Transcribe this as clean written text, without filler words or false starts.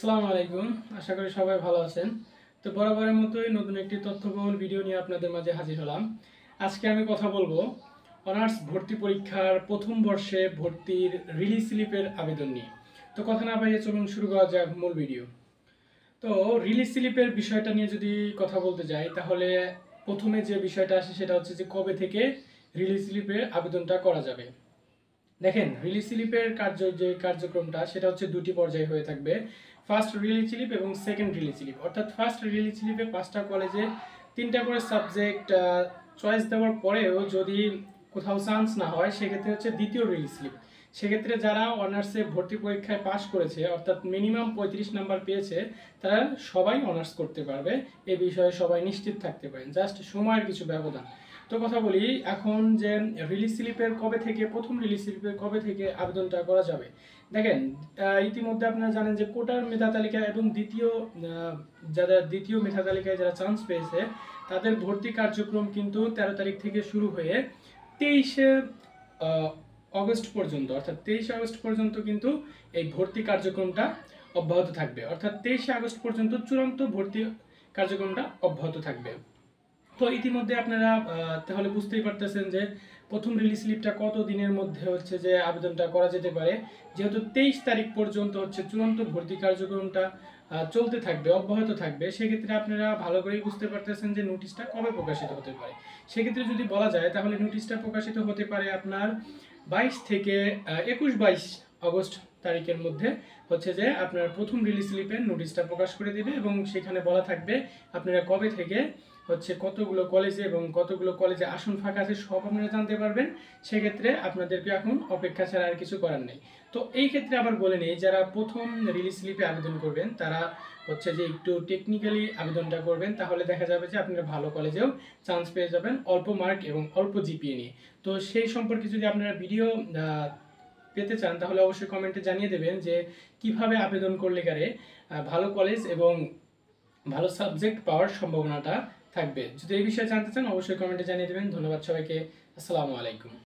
আসসালামু আলাইকুম। আশা করি সবাই ভালো আছেন। তো বরাবরের মতোই নতুন একটি তথ্যবহুল ভিডিও নিয়ে আপনাদের মাঝে হাজির হলাম। আজকে আমি কথা বলবো অনার্স ভর্তি পরীক্ষার প্রথম বর্ষে ভর্তির রিলিজ স্লিপের আবেদন নিয়ে। তো কথা না বাড়িয়ে চলুন শুরু করা যাক মূল ভিডিও। তো রিলিজ স্লিপের বিষয়টা নিয়ে যদি কথা বলতে যাই তাহলে প্রথমে যে বিষয়টা আসে সেটা হচ্ছে যে কবে থেকে রিলিজ স্লিপের আবেদনটা করা যাবে। দেখেন, রিলিজ স্লিপের যে কার্যক্রমটা সেটা হচ্ছে দুটি পর্যায়ে হয়ে থাকবে। ফার্স্ট রিলিজ স্লিপ এবং সেকেন্ড রিলিজ স্লিপ। অর্থাৎ ফার্স্ট রিলিজ স্লিপে 5টা কলেজে 3টা করে সাবজেক্ট চয়েস দেওয়ার পরেও যদি কোথাও চান্স না হয় সেক্ষেত্রে হচ্ছে দ্বিতীয় রিলিজ স্লিপ। সেক্ষেত্রে যারা অনার্সে ভর্তি পরীক্ষায় পাশ করেছে অর্থাৎ মিনিমাম 35 নাম্বার পেয়েছে তারা সবাই অনার্স করতে পারবে। এ বিষয়ে সবাই নিশ্চিত থাকতে পারেন, জাস্ট সময়ের কিছু ব্যবধান। তো কথা বলি এখন যে রিলিজ স্লিপের কবে থেকে প্রথম রিলিজ স্লিপের কবে থেকে আবেদনটা করা যাবে। দেখেন, ইতিমধ্যে আপনারা জানেন যে কোটার মেধা তালিকা এবং যারা দ্বিতীয় মেধা তালিকায় যারা চান্স পেয়েছে তাদের ভর্তি কার্যক্রম কিন্তু 13 তারিখ থেকে শুরু হয়ে 23শে অগস্ট পর্যন্ত, অর্থাৎ 23শে আগস্ট পর্যন্ত কিন্তু এই ভর্তি কার্যক্রমটা অব্যাহত থাকবে। অর্থাৎ 23শে আগস্ট পর্যন্ত চূড়ান্ত ভর্তি কার্যক্রমটা অব্যাহত থাকবে। তো ইতিমধ্যে আপনারা তাহলে বুঝতেই পারতেছেন যে প্রথম রিলিজ স্লিপটা কত দিনের মধ্যে হচ্ছে যে আবেদনটা করা যেতে পারে। যেহেতু 23 তারিখ পর্যন্ত হচ্ছে চূড়ান্ত ভর্তি কার্যক্রমটা চলতে থাকবে, অব্যাহত থাকবে, সেক্ষেত্রে আপনারা ভালো করেই বুঝতে পারতেছেন যে নোটিশটা কবে প্রকাশিত হতে পারে। সেক্ষেত্রে যদি বলা যায় তাহলে নোটিশটা প্রকাশিত হতে পারে আপনার 22 থেকে 21-22 অগস্ট তারিখের মধ্যে হচ্ছে যে আপনার প্রথম রিলিজ স্লিপের নোটিশটা প্রকাশ করে দেবে এবং সেখানে বলা থাকবে আপনারা কবে থেকে হচ্ছে কতগুলো কলেজে এবং কতগুলো কলেজে আসন ফাঁকা আছে সব আপনারা জানতে পারবেন। সেক্ষেত্রে আপনাদেরকে এখন অপেক্ষা ছাড়া আর কিছু করার নেই। তো এই ক্ষেত্রে আবার বলে নেই, যারা প্রথম রিলিজ স্লিপে আবেদন করবেন তারা হচ্ছে যে একটু টেকনিক্যালি আবেদনটা করবেন, তাহলে দেখা যাবে যে আপনারা ভালো কলেজেও চান্স পেয়ে যাবেন অল্প মার্ক এবং অল্প জিপিএ নিয়ে। তো সেই সম্পর্কে যদি আপনারা ভিডিও পেতে চান তাহলে অবশ্যই কমেন্টে জানিয়ে দেবেন যে কিভাবে আবেদন করলে গারে ভালো কলেজ এবং ভালো সাবজেক্ট পাওয়ার সম্ভাবনাটা থাকবে। যদি এই বিষয়ে জানতে চান অবশ্যই কমেন্টে জানিয়ে দেবেন। ধন্যবাদ সবাইকে। আসসালামু আলাইকুম।